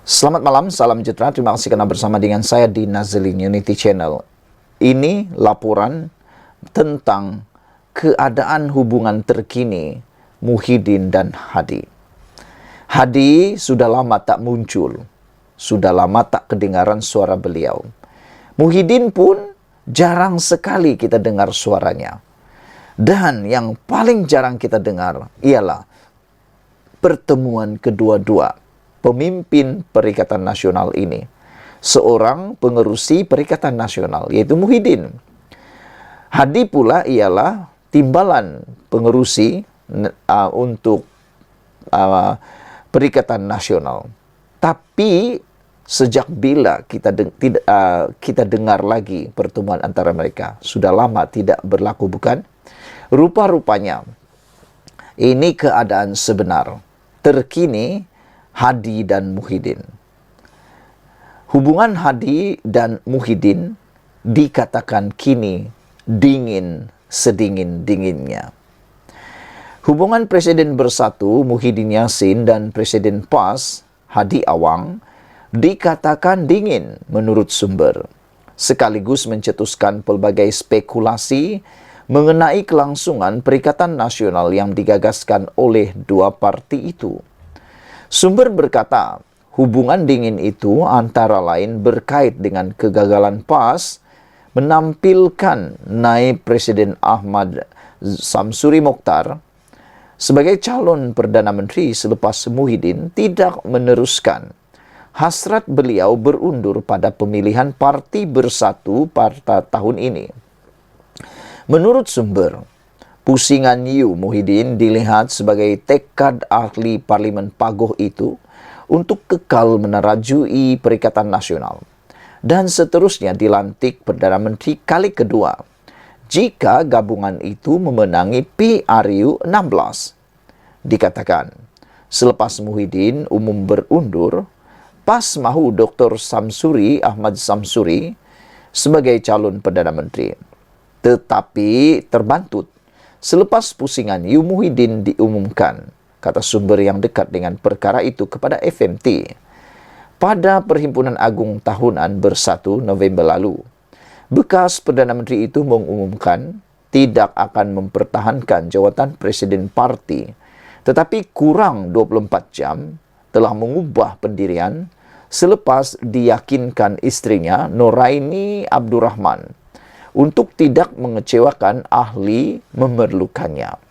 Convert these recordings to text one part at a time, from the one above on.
Selamat malam, salam sejahtera. Terima kasih karena bersama dengan saya di Nazlin Unity Channel. Ini laporan tentang keadaan hubungan terkini Muhyiddin dan Hadi. Hadi sudah lama tak muncul, sudah lama tak kedengaran suara beliau. Muhyiddin pun jarang sekali kita dengar suaranya. Dan yang paling jarang kita dengar ialah pertemuan kedua-dua pemimpin Perikatan Nasional ini. Seorang pengerusi Perikatan Nasional, yaitu Muhyiddin. Hadi pula ialah timbalan pengerusi untuk Perikatan Nasional. Tapi sejak bila kita dengar lagi pertemuan antara mereka? Sudah lama tidak berlaku, bukan? Rupa-rupanya ini keadaan sebenar terkini Hadi dan Muhyiddin. Hubungan Hadi dan Muhyiddin dikatakan kini dingin sedingin-dinginnya. Hubungan Presiden Bersatu Muhyiddin Yassin dan Presiden PAS Hadi Awang dikatakan dingin menurut sumber, sekaligus mencetuskan pelbagai spekulasi mengenai kelangsungan Perikatan Nasional yang digagaskan oleh dua parti itu. Sumber berkata, hubungan dingin itu antara lain berkait dengan kegagalan PAS menampilkan naib Presiden Ahmad Samsuri Mokhtar sebagai calon Perdana Menteri selepas Muhyiddin tidak meneruskan hasrat beliau berundur pada pemilihan Parti Bersatu pada tahun ini. Menurut sumber, pusingan Yu Muhyiddin dilihat sebagai tekad ahli Parlimen Pagoh itu untuk kekal menerajui Perikatan Nasional dan seterusnya dilantik Perdana Menteri kali kedua jika gabungan itu memenangi PRU 16. Dikatakan, selepas Muhyiddin umum berundur, PAS mahu Dr. Samsuri Ahmad Samsuri sebagai calon Perdana Menteri. Tetapi terbantut selepas pusingan Yu Muhyiddin diumumkan, kata sumber yang dekat dengan perkara itu kepada FMT. Pada Perhimpunan Agung Tahunan Bersatu November lalu, bekas Perdana Menteri itu mengumumkan tidak akan mempertahankan jawatan Presiden Parti, tetapi kurang 24 jam telah mengubah pendirian selepas diyakinkan istrinya Noraini Abdurrahman untuk tidak mengecewakan ahli memerlukannya.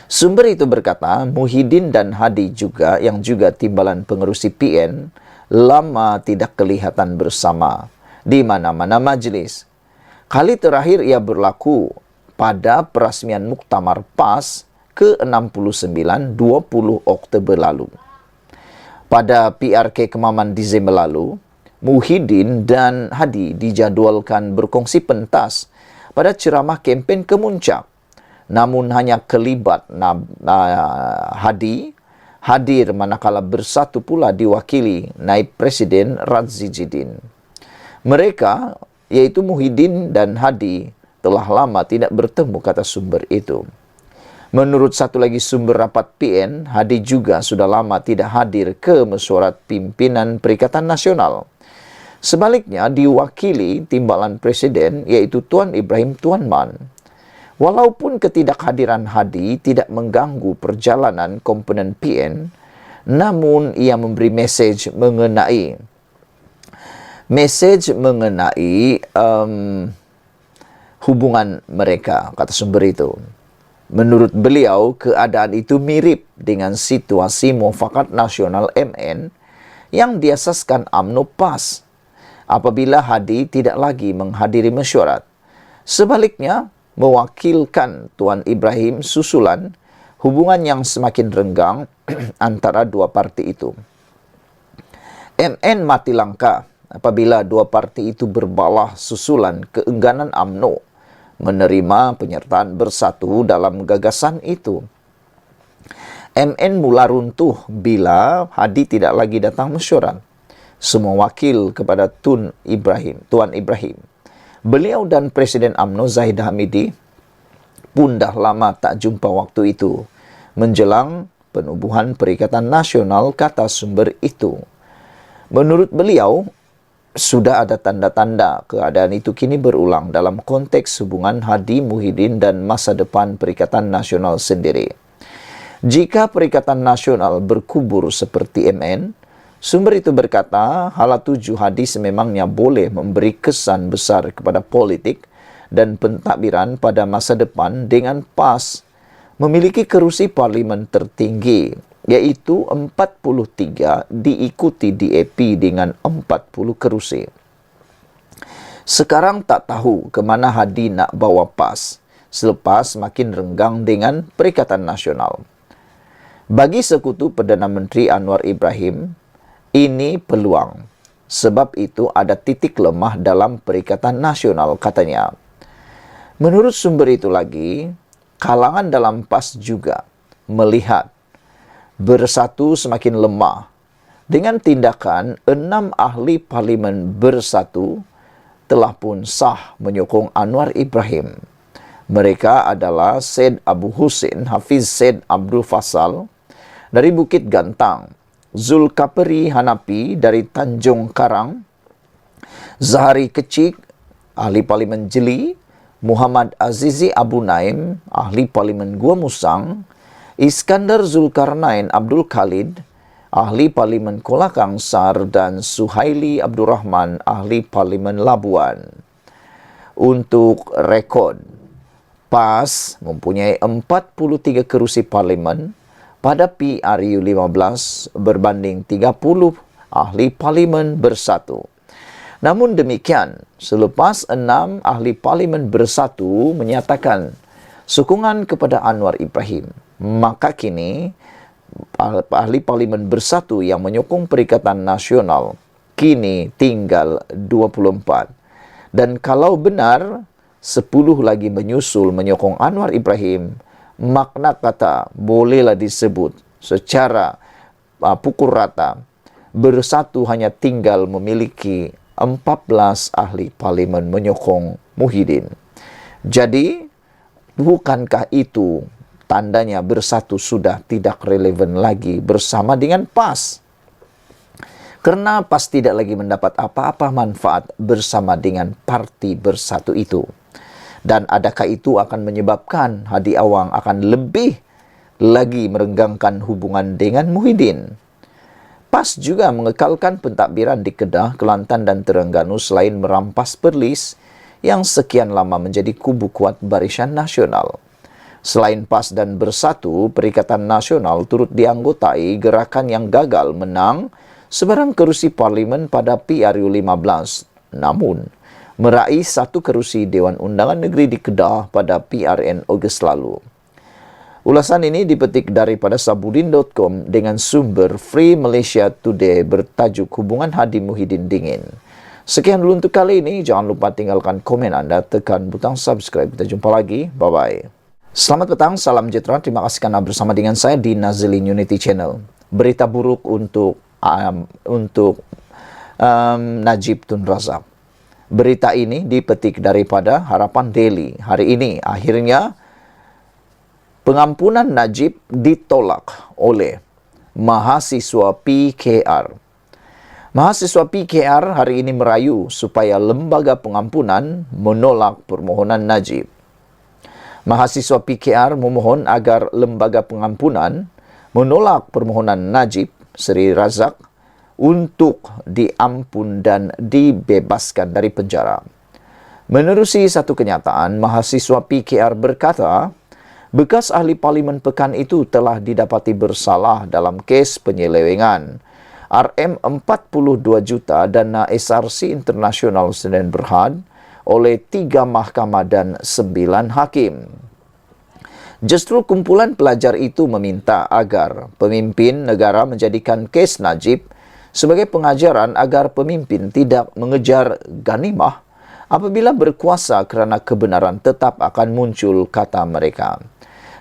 Sumber itu berkata, Muhyiddin dan Hadi yang juga timbalan pengerusi PN, lama tidak kelihatan bersama di mana-mana majelis. Kali terakhir ia berlaku pada perasmian Muktamar PAS ke-69 20 Oktober lalu. Pada PRK Kemaman Desember lalu, Muhyiddin dan Hadi dijadwalkan berkongsi pentas pada ceramah kempen Kemuncak. Namun hanya kelibat Hadi hadir manakala Bersatu pula diwakili naib Presiden Radzi Jidin. Mereka, yaitu Muhyiddin dan Hadi, telah lama tidak bertemu, kata sumber itu. Menurut satu lagi sumber rapat PN, Hadi juga sudah lama tidak hadir ke mesyuarat pimpinan Perikatan Nasional. Sebaliknya diwakili timbalan Presiden, yaitu Tuan Ibrahim Tuan Man. Walaupun ketidakhadiran Hadi tidak mengganggu perjalanan komponen PN, namun ia memberi mesej mengenai hubungan mereka, kata sumber itu. Menurut beliau, keadaan itu mirip dengan situasi Muafakat Nasional MN yang diasaskan UMNO PAS apabila Hadi tidak lagi menghadiri mesyuarat. Sebaliknya, mewakilkan Tuan Ibrahim susulan hubungan yang semakin renggang antara dua parti itu. MN mati langka apabila dua parti itu berbalah susulan keengganan UMNO menerima penyertaan Bersatu dalam gagasan itu. MN mula runtuh bila Hadi tidak lagi datang mesyuarat. Semua wakil kepada Tuan Ibrahim. Beliau dan Presiden UMNO Zahid Hamidi pun dah lama tak jumpa waktu itu, menjelang penubuhan Perikatan Nasional, kata sumber itu. Menurut beliau, sudah ada tanda-tanda keadaan itu kini berulang dalam konteks hubungan Hadi Muhyiddin dan masa depan Perikatan Nasional sendiri. Jika Perikatan Nasional berkubur seperti MN, sumber itu berkata, hala tuju Hadi sememangnya boleh memberi kesan besar kepada politik dan pentadbiran pada masa depan dengan PAS memiliki kerusi parlimen tertinggi, yaitu 43 diikuti DAP dengan 40 kerusi. Sekarang tak tahu ke mana Hadi nak bawa PAS selepas makin renggang dengan Perikatan Nasional. Bagi sekutu Perdana Menteri Anwar Ibrahim, ini peluang. Sebab itu ada titik lemah dalam Perikatan Nasional, katanya. Menurut sumber itu lagi, kalangan dalam PAS juga melihat Bersatu semakin lemah dengan tindakan 6 ahli parlimen Bersatu telah pun sah menyokong Anwar Ibrahim. Mereka adalah Syed Abu Hussein Hafiz Syed Abdul Fasal dari Bukit Gantang, Zulkaperi Hanapi dari Tanjung Karang, Zahari Kecik, ahli parlimen Jeli, Muhammad Azizi Abu Naim, ahli parlimen Gua Musang, Iskandar Zulkarnain Abdul Khalid, ahli parlimen Kolakangsar, dan Suhaili Abdurrahman, ahli parlimen Labuan. Untuk rekod, PAS mempunyai 43 kerusi parlimen pada PRU 15 berbanding 30 ahli parlimen Bersatu. Namun demikian, selepas 6 ahli parlimen Bersatu menyatakan sokongan kepada Anwar Ibrahim, maka kini ahli parlimen Bersatu yang menyokong Perikatan Nasional kini tinggal 24. Dan kalau benar 10 lagi menyusul menyokong Anwar Ibrahim, makna kata bolehlah disebut secara pukul rata Bersatu hanya tinggal memiliki 14 ahli parlimen menyokong Muhyiddin. Jadi, bukankah itu tandanya Bersatu sudah tidak relevan lagi bersama dengan PAS? Karena PAS tidak lagi mendapat apa-apa manfaat bersama dengan parti Bersatu itu. Dan adakah itu akan menyebabkan Hadi Awang akan lebih lagi merenggangkan hubungan dengan Muhyiddin? PAS juga mengekalkan pentadbiran di Kedah, Kelantan dan Terengganu selain merampas Perlis yang sekian lama menjadi kubu kuat Barisan Nasional. Selain PAS dan Bersatu, Perikatan Nasional turut dianggotai gerakan yang gagal menang sebarang kerusi parlimen pada PRU 15. Namun, meraih 1 kerusi Dewan Undangan Negeri di Kedah pada PRN Ogos lalu. Ulasan ini dipetik daripada sabudin.com dengan sumber Free Malaysia Today bertajuk Hubungan Hadi Muhyiddin Dingin. Sekian dulu untuk kali ini. Jangan lupa tinggalkan komen anda, tekan butang subscribe. Kita jumpa lagi. Bye-bye. Selamat petang, salam sejahtera. Terima kasih karena bersama dengan saya di Nazilin Unity Channel. Berita buruk untuk Najib Tun Razak. Berita ini dipetik daripada Harapan Daily. Hari ini akhirnya pengampunan Najib ditolak oleh mahasiswa PKR. Mahasiswa PKR hari ini merayu supaya lembaga pengampunan menolak permohonan Najib. Mahasiswa PKR memohon agar lembaga pengampunan menolak permohonan Najib Seri Razak untuk diampun dan dibebaskan dari penjara. Menerusi satu kenyataan, mahasiswa PKR berkata, bekas ahli parlimen Pekan itu telah didapati bersalah dalam kes penyelewengan RM42 juta dana SRC Internasional Sdn Bhd oleh 3 mahkamah dan 9 hakim. Justru kumpulan pelajar itu meminta agar pemimpin negara menjadikan kes Najib sebagai pengajaran agar pemimpin tidak mengejar ganimah apabila berkuasa kerana kebenaran tetap akan muncul, kata mereka.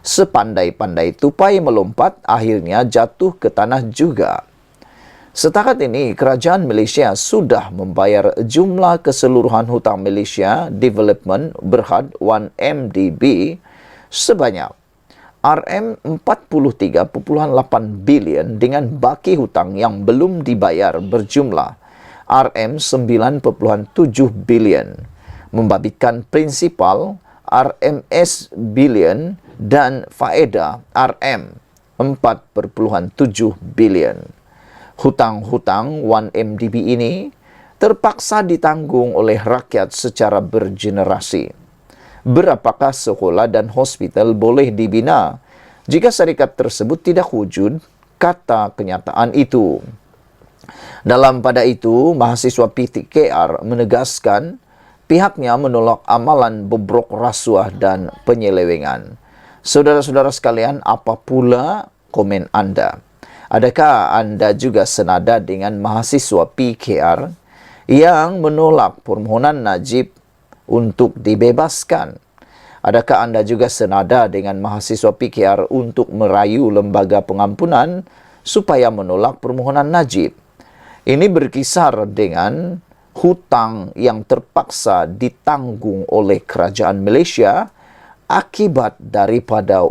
Sepandai-pandai tupai melompat, akhirnya jatuh ke tanah juga. Setakat ini, kerajaan Malaysia sudah membayar jumlah keseluruhan hutang Malaysia Development Berhad 1 MDB sebanyak RM43.8 bilion dengan baki hutang yang belum dibayar berjumlah RM9.7 bilion, membabitkan prinsipal RMS bilion dan faedah RM4.7 bilion. Hutang-hutang 1MDB ini terpaksa ditanggung oleh rakyat secara bergenerasi. Berapakah sekolah dan hospital boleh dibina jika syarikat tersebut tidak wujud? Kata kenyataan itu. Dalam pada itu, mahasiswa PTKR menegaskan pihaknya menolak amalan bobrok rasuah dan penyelewengan. Saudara-saudara sekalian, apa pula komen Anda? Adakah Anda juga senada dengan mahasiswa PKR yang menolak permohonan Najib untuk dibebaskan? Adakah Anda juga senada dengan mahasiswa PKR untuk merayu lembaga pengampunan supaya menolak permohonan Najib? Ini berkisar dengan hutang yang terpaksa ditanggung oleh kerajaan Malaysia akibat daripada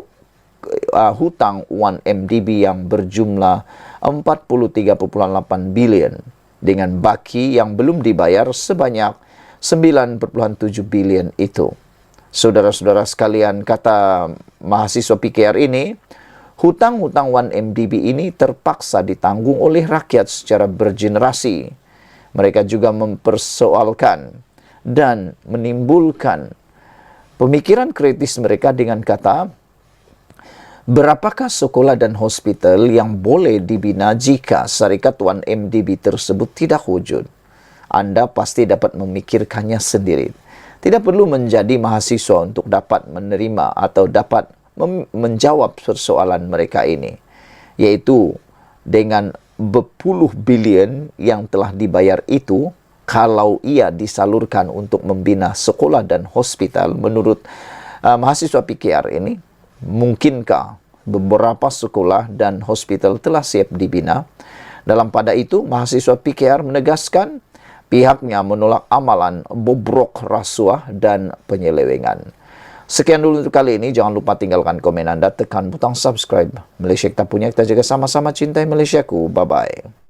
hutang 1MDB yang berjumlah 43.8 bilion dengan baki yang belum dibayar sebanyak 9.7 bilion itu. Saudara-saudara sekalian, kata mahasiswa PKR ini, hutang-hutang 1MDB ini terpaksa ditanggung oleh rakyat secara bergenerasi. Mereka juga mempersoalkan dan menimbulkan pemikiran kritis mereka dengan kata, berapakah sekolah dan hospital yang boleh dibina jika syarikat 1MDB tersebut tidak wujud? Anda pasti dapat memikirkannya sendiri. Tidak perlu menjadi mahasiswa untuk dapat menerima atau dapat menjawab persoalan mereka ini, yaitu dengan berpuluh bilion yang telah dibayar itu, kalau ia disalurkan untuk membina sekolah dan hospital, menurut mahasiswa PKR ini, mungkinkah beberapa sekolah dan hospital telah siap dibina? Dalam pada itu, mahasiswa PKR menegaskan pihaknya menolak amalan bobrok rasuah dan penyelewengan. Sekian dulu untuk kali ini. Jangan lupa tinggalkan komen Anda, tekan butang subscribe. Malaysia kita punya, kita jaga sama-sama cintai Malaysiaku. Bye-bye.